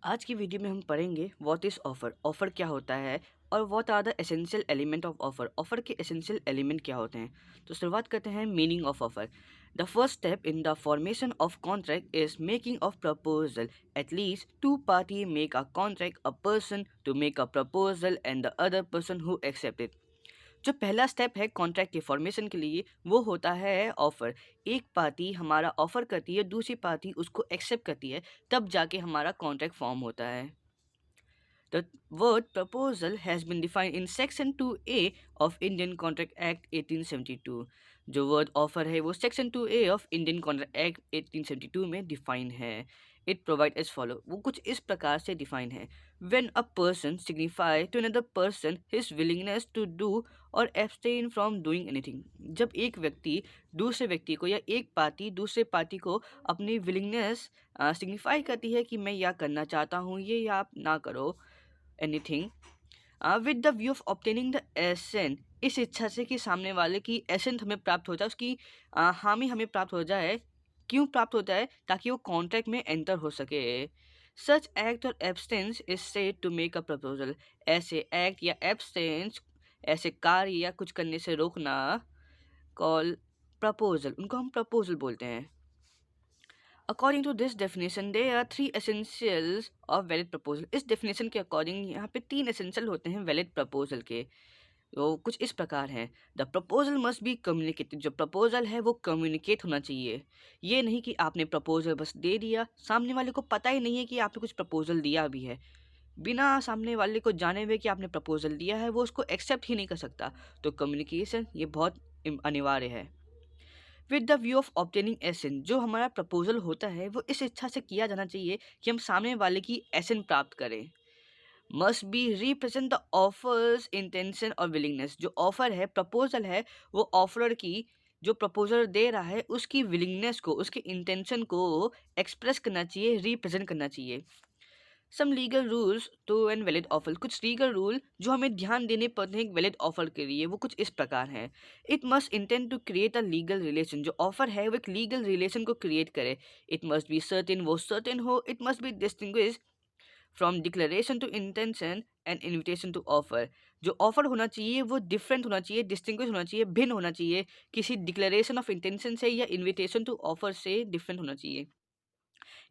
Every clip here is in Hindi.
आज की वीडियो में हम पढ़ेंगे व्हाट इज ऑफर। ऑफर क्या होता है और what are the essential element of offer. Offer के एसेंशियल एलिमेंट क्या होते हैं। तो शुरुआत करते हैं meaning of offer. The first step in the formation of contract is making of proposal. At least two party make a contract, a person to make a proposal and the other person who accept it. जो पहला स्टेप है कॉन्ट्रैक्ट के फॉर्मेशन के लिए वो होता है ऑफर। एक पार्टी हमारा ऑफर करती है, दूसरी पार्टी उसको एक्सेप्ट करती है, तब जाके हमारा कॉन्ट्रैक्ट फॉर्म होता है। The word proposal has been defined in Section 2A of Indian Contract Act 1872. जो वर्ड ऑफर है वो section 2A of Indian contract act 1872 में डिफाइन है। इट प्रोवाइड एज फॉलो, वो कुछ इस प्रकार से डिफाइन है। When a person signify to another person his willingness to do or abstain from doing anything, जब एक व्यक्ति दूसरे व्यक्ति को या एक पार्टी दूसरे पार्टी को अपनी विलिंगनेस सिग्निफाई करती है कि मैं यह करना चाहता हूँ, ये या आप ना करो anything with the view of obtaining the assent, इस इच्छा से कि सामने वाले की एसेंट हमें प्राप्त हो जाए, उसकी हामी हमें प्राप्त हो जाए। क्यों प्राप्त होता है? ताकि वो कॉन्ट्रैक्ट में एंटर हो सके। सच एक्ट और abstinence is said to make a proposal. ऐसे एक्ट या एब्सटेंस, ऐसे कार्य या कुछ करने से रोकना, कॉल प्रपोजल, उनको हम प्रपोजल बोलते हैं। According to this definition, there are three essentials of valid proposal. इस definition के according यहाँ पे तीन essential होते हैं valid proposal के। तो कुछ इस प्रकार हैं। The proposal must be communicated, जो प्रपोजल है वो कम्युनिकेट होना चाहिए। ये नहीं कि आपने प्रपोजल बस दे दिया, सामने वाले को पता ही नहीं है कि आपने कुछ प्रपोजल दिया भी है। बिना सामने वाले को जाने हुए कि आपने प्रपोजल दिया है वो उसको एक्सेप्ट ही नहीं कर सकता। तो कम्युनिकेशन ये बहुत अनिवार्य है। With the view of obtaining assent, जो हमारा प्रपोजल होता है वो इस इच्छा से किया जाना चाहिए कि हम सामने वाले की एसेंट प्राप्त करें। Must be represent the offers intention और विलिंगनेस, जो ऑफर है प्रपोजल है वो ऑफर की, जो प्रपोजल दे रहा है उसकी विलिंगनेस को, उसके इंटेंशन को एक्सप्रेस करना चाहिए, रिप्रेजेंट करना चाहिए। Some legal rules to an valid offer, कुछ लीगल रूल जो हमें ध्यान देने पड़ते हैं वैलिड ऑफर के लिए, वो कुछ इस प्रकार हैं। It must intend to create a legal relation, जो ऑफर है वो एक लीगल रिलेशन को क्रिएट करे। इट मस्ट बी सर्टेन, वो सर्टेन हो। It must be distinguish from declaration to intention and invitation to offer, जो ऑफर होना चाहिए वो डिफरेंट होना चाहिए, डिस्टिंग्विश होना चाहिए, भिन्न होना चाहिए किसी डिक्लेरेशन ऑफ इंटेंशन से या इन्विटेशन टू ऑफर से डिफरेंट होना चाहिए।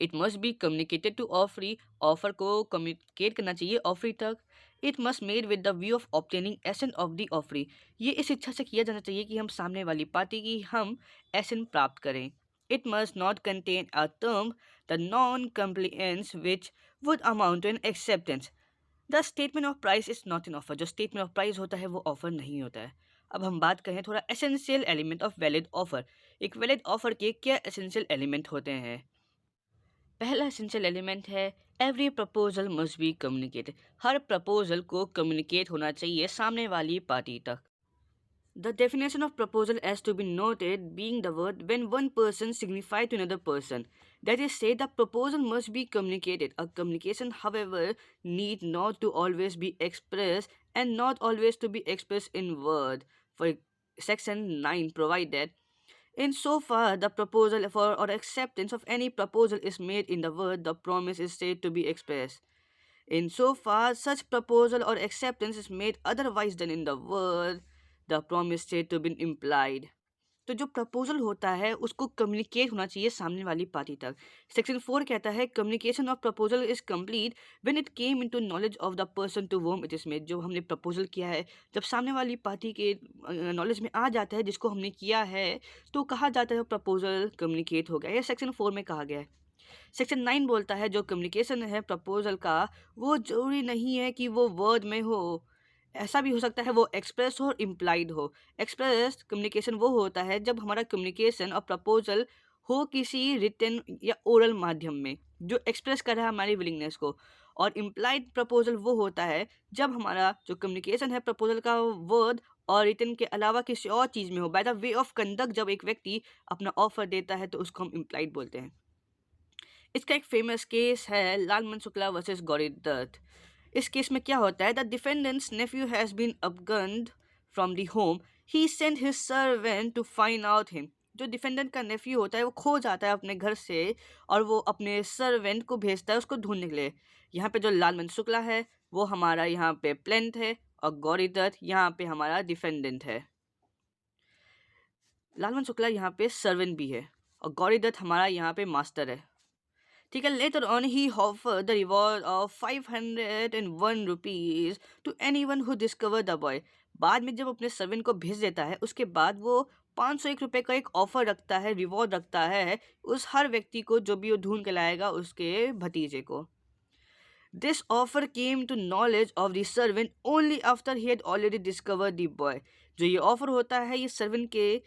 It must be communicated to offeree, offer को कम्युनिकेट करना चाहिए ऑफरी तक। It must made with the view of obtaining assent of the offeree, ये इस इच्छा से किया जाना चाहिए कि हम सामने वाली पार्टी की हम एसेंट प्राप्त करें। It must not contain a term the non compliance which would amount to an acceptance. The statement of price is not an offer, जो स्टेटमेंट ऑफ प्राइस होता है वो ऑफर नहीं होता है। अब हम बात करें थोड़ा essential element of valid offer. एक वैलिड ऑफर के क्या एसेंशियल एलिमेंट होते हैं। पहला एसेंशियल एलिमेंट है every proposal must be communicated, हर प्रपोजल को कम्युनिकेट होना चाहिए सामने वाली पार्टी तक। The definition of proposal as to be noted being the word when one person signify to another person, that is say the proposal must be communicated. A communication however need not to always be express and not always to be express in word. For section 9 provide that in so far the proposal for or acceptance of any proposal is made in the word, the promise is said to be expressed. In so far such proposal or acceptance is made otherwise than in the word, the promise said to be implied. तो जो प्रपोजल होता है उसको कम्युनिकेट होना चाहिए सामने वाली पार्टी तक। सेक्शन 4 कहता है communication of proposal is complete when it came into knowledge of the person to whom it is made, जो हमने प्रपोजल किया है जब सामने वाली पार्टी के नॉलेज में आ जाता है जिसको हमने किया है, तो कहा जाता है प्रपोजल कम्युनिकेट हो गया। यह सेक्शन 4 में कहा गया है। सेक्शन 9 बोलता है जो कम्युनिकेशन है प्रपोजल का वो जरूरी नहीं है कि वो वर्ड में हो, ऐसा भी हो सकता है वो एक्सप्रेस हो और इम्प्लाइड हो। एक्सप्रेस कम्युनिकेशन वो होता है जब हमारा कम्युनिकेशन और प्रपोजल हो किसी रिटन या ओरल माध्यम में जो एक्सप्रेस कर रहा है हमारी विलिंगनेस को। और इम्प्लाइड प्रपोजल वो होता है जब हमारा जो कम्युनिकेशन है प्रपोजल का वर्ड और रिटन के अलावा किसी और चीज़ में हो, by the way of conduct जब एक व्यक्ति अपना ऑफर देता है तो उसको हम इम्प्लाइड बोलते हैं। इसका एक फेमस केस है लालमन शुक्ला वर्सेस गौरी दत्त। इस केस में क्या होता है, the defendant's nephew has been absconded from the home, he sent his servant to find out him, जो डिफेंडेंट का नेफ्यू होता है वो खो जाता है अपने घर से और वो अपने सर्वेंट को भेजता है उसको ढूंढने के लिए। यहाँ पे जो लालमन शुक्ला है वो हमारा यहाँ पे प्लेंट है और गौरीदत्त यहाँ पे हमारा डिफेंडेंट है। लालमन शुक्ला यहाँ पे सर्वेंट भी है और गौरीदत्त हमारा यहाँ पे मास्टर है। ठीक है, later on he offer the reward of 501 rupees to anyone who discover the boy. बाद में जब अपने सर्वेंट को भेज देता है उसके बाद वो 501 रुपये का एक ऑफर रखता है, रिवॉर्ड रखता है उस हर व्यक्ति को जो भी वो ढूंढ के लाएगा उसके भतीजे को। This offer came to knowledge of the servant only after he had already discovered the boy. जो ये ऑफर होता है ये सर्वेंट के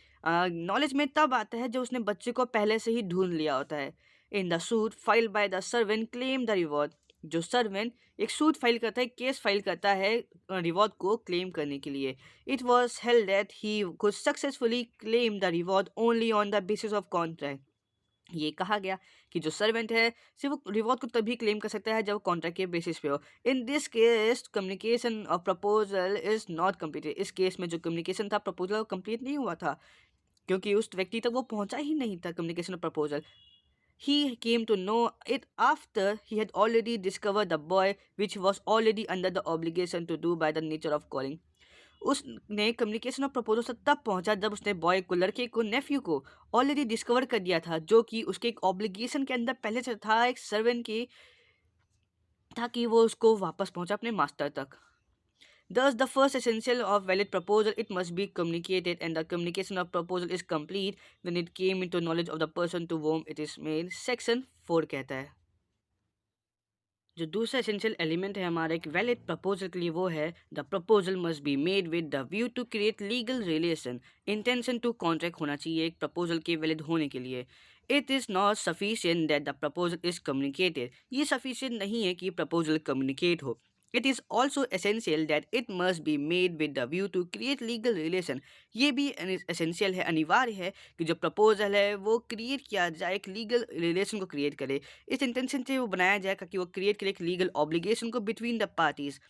नॉलेज में तब आता है जब उसने बच्चे को पहले से ही ढूंढ लिया होता है। In the suit file by the servant claim the reward. जो सर्वेंट एक सूट फाइल करता है, केस फाइल करता है रिवॉर्ड को क्लेम करने के लिए। It was held that he could successfully claim the reward only on the basis of contract. ये कहा गया कि जो सर्वेंट है सिर्फ वो रिवॉर्ड को तभी क्लेम कर सकता है जब वो कॉन्ट्रैक्ट के बेसिस पे हो। In this case communication of proposal is not completed. इस केस में जो कम्युनिकेशन था प्रपोजल कंप्लीट नहीं हुआ था क्योंकि उस व्यक्ति तक वो पहुंचा ही नहीं था communication of proposal. He came to know it after he had already discovered the boy, which was already under the obligation to do by the nature of calling. उसने कम्युनिकेशन ऑफ प्रपोजल से तब पहुंचा जब उसने बॉय को, लड़के को, नेफ्यू को ऑलरेडी डिस्कवर कर दिया था, जो कि उसके एक ऑब्लिगेशन के अंदर पहले से था एक सर्वेंट की, ताकि वो उसको वापस पहुंचा अपने मास्टर तक। Thus, the first essential of valid proposal, it must be communicated, and the communication of proposal is complete when it came into knowledge of the person to whom it is made. Section 4 कहता है। जो दूसरा एसेंशियल एलिमेंट है हमारे एक वैलिड प्रपोजल के लिए वो है the proposal must be made with the view to create legal relation. Intention to contract होना चाहिए एक प्रपोजल के वैलिड होने के लिए। It is not sufficient that the proposal is communicated. ये सफिशिएंट नहीं है कि प्रपोजल कम्युनिकेट हो। It is also essential that it must be made with the view to create legal relation. ये भी एसेंशियल है, अनिवार्य है कि जो प्रपोजल है वो क्रिएट किया जाए, एक लीगल रिलेशन को क्रिएट करे। इस इंटेंशन से वो बनाया जाएगा कि वो क्रिएट करे एक लीगल ऑब्लिगेशन को between the parties.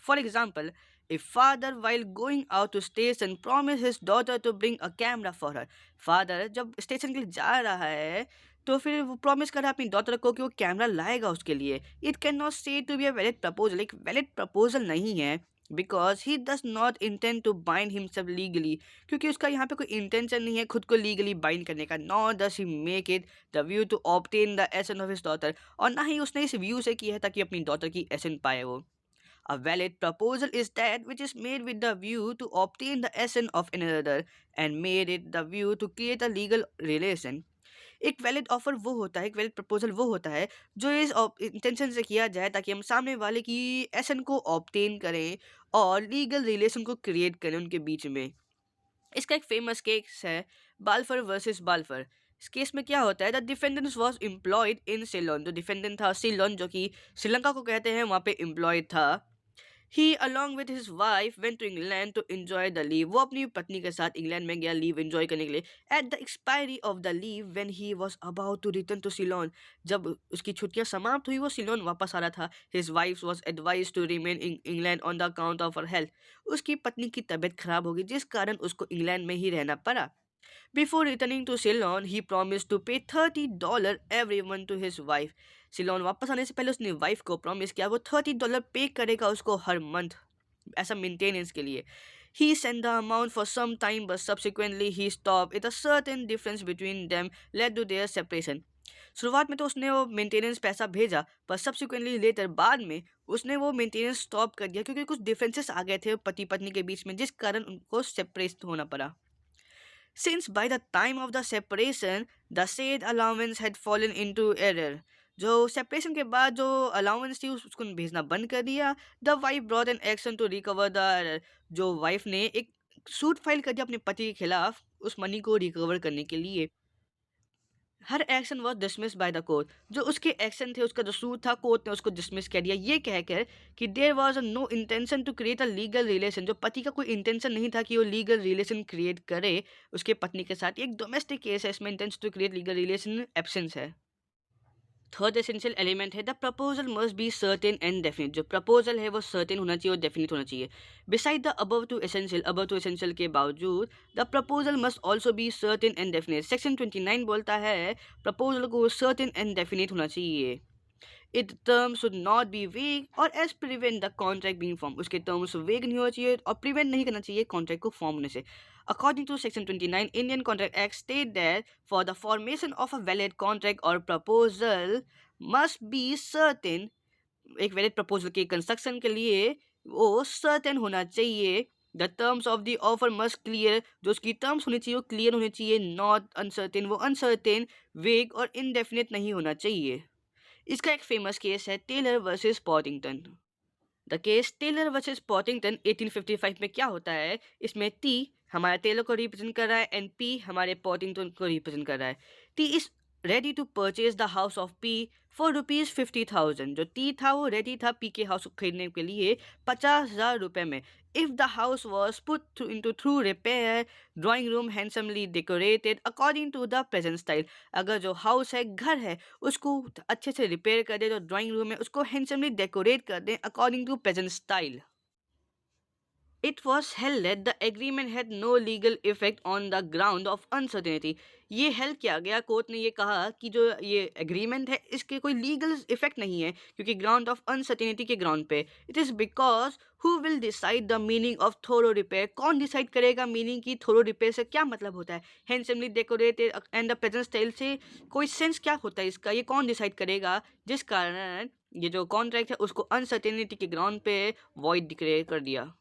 For example, a father while going out to station promise his daughter to bring a camera for her. Father जब स्टेशन के लिए जा रहा है तो फिर वो प्रॉमिस करा अपनी डॉटर को कि वो कैमरा लाएगा उसके लिए। It can not say to be a valid proposal, एक वैलिड प्रपोजल नहीं है because he does not intend to bind himself legally, क्योंकि उसका यहाँ पे कोई इंटेंशन नहीं है खुद को लीगली बाइंड करने का। Not does he make it the view to obtain the assent of his daughter, और ना ही उसने इस व्यू से किया है ताकि अपनी डॉटर की एसेंट पाए वो। A valid proposal is that which is made with the view to obtain the essence of another and made it the view to create a legal relation. एक वैलिड ऑफर वो होता है, एक वैलिड प्रपोजल वो होता है जो इस इंटेंशन से किया जाए ताकि हम सामने वाले की एसेंट को ऑब्टेन करें और लीगल रिलेशन को क्रिएट करें उनके बीच में। इसका एक फेमस केस है बाल्फर वर्सेस बाल्फर। इस केस में क्या होता है, the defendant was employed in Ceylon. जो डिफेंडेंट था सिलोन, जो कि श्रीलंका को कहते हैं, वहाँ पे एम्प्लॉयड था। He along with his wife went to England to enjoy the leave. वो अपनी पत्नी के साथ इंग्लैंड में गया लीव एंजॉय करने के लिए। At the expiry of the leave when he was about to return to Ceylon, जब उसकी छुट्टियां समाप्त हुई वो सिलोन वापस आ रहा था। His wife was advise to remain in England on the account of her health. उसकी पत्नी की तबीयत खराब हो गई जिस कारण उसको इंग्लैंड में ही रहना पड़ा। Before returning to Ceylon, he promised to pay $30 every month to his wife. Ceylon वापस आने से पहले उसने वाइफ को प्रॉमिस किया वो $30 पे करेगा उसको हर मंथ ऐसा मेंटेनेंस के लिए। He sent the amount for some time but subsequently he stopped. It a certain difference between them led to their separation. शुरुआत में तो उसने वो मेंटेनेंस पैसा भेजा पर सब्सिक्वेंटली लेटर बाद में उसने वो मेंटेनेंस स्टॉप कर दिया क्योंकि कुछ डिफरेंसेस आ गए थे पति पत्नी के बीच में जिस कारण उनको सेपरेट होना पड़ा। Since by the time of the separation, the said allowance had fallen into error. जो सेपरेशन के बाद जो अलाउंस थी उसको भेजना बंद कर दिया। The wife brought an action to recover the error. जो वाइफ ने एक सूट फाइल कर दिया अपने पति के खिलाफ उस मनी को रिकवर करने के लिए। हर action was dismiss by the court. जो उसके एक्शन थे, उसका जो सूट था, कोर्ट ने उसको डिसमिस कर दिया ये कहकर कि there was no intention to create a legal relation. जो पति का कोई इंटेंशन नहीं था कि वो लीगल रिलेशन क्रिएट करे उसके पत्नी के साथ। एक डोमेस्टिक केस है, इसमें intention to create legal relation absence है। थर्ड एसेंशियल एलिमेंट है the proposal must be certain and definite. जो प्रपोजल है वो सर्टेन होना चाहिए और डेफिनेट होना चाहिए। Beside the above two essential के बावजूद the proposal must also be certain and definite. Section 29 बोलता है प्रपोजल को सर्टेन एंड डेफिनेट होना चाहिए। It term should not be vague or as prevent the contract being form. उसके टर्म्स वेग नहीं होना चाहिए और प्रिवेंट नहीं करना चाहिए कॉन्ट्रैक्ट को फॉर्म होने से। According to Section 29, Indian Contract Act state that for the formation of a valid contract or proposal must be certain। एक वैलिड प्रपोजल के कंस्ट्रक्शन के लिए वो सर्टेन होना चाहिए। The terms of the offer must clear. जो उसकी टर्म्स होनी चाहिए वो क्लियर होनी चाहिए, नॉट अनसर्टेन। वो अनसर्टेन, वेग और इनडेफिनेट नहीं होना चाहिए। इसका एक फेमस केस है Taylor versus Pottington. The case Taylor versus Pottington 1855 में क्या होता है, इसमें टी हमारे टेलर को रिप्रेजेंट कर रहा है एंड पी हमारे पॉटिंगटन को रिप्रेजेंट कर रहा है। T is ready to purchase the house of P for ₹50,000। जो टी था वो रेडी था पी के हाउस को खरीदने के लिए 50,000 रुपये में। If the house was put into through repair, drawing room handsomely decorated according to the present style. अगर जो हाउस है, घर है, उसको अच्छे से रिपेयर कर दे, जो ड्राइंग रूम है उसको हैंडसमली डेकोरेट कर दें according to present style. It was held that the agreement had no legal effect on the ground of uncertainty। ये हेल्ड किया गया, कोर्ट ने ये कहा कि जो ये एग्रीमेंट है इसके कोई लीगल इफेक्ट नहीं है क्योंकि ग्राउंड ऑफ अनसर्टेनिटी के ग्राउंड पे। It is because who will decide the meaning of thorough repair. कौन डिसाइड करेगा मीनिंग की थोरो रिपेयर से क्या मतलब होता है, handsomely decorated and the present style से कोई सेंस क्या होता है इसका, ये कौन डिसाइड करेगा। जिस कारण ये जो कॉन्ट्रैक्ट है उसको अनसर्टेनिटी के ग्राउंड पे वॉइड डिक्लेयर कर दिया।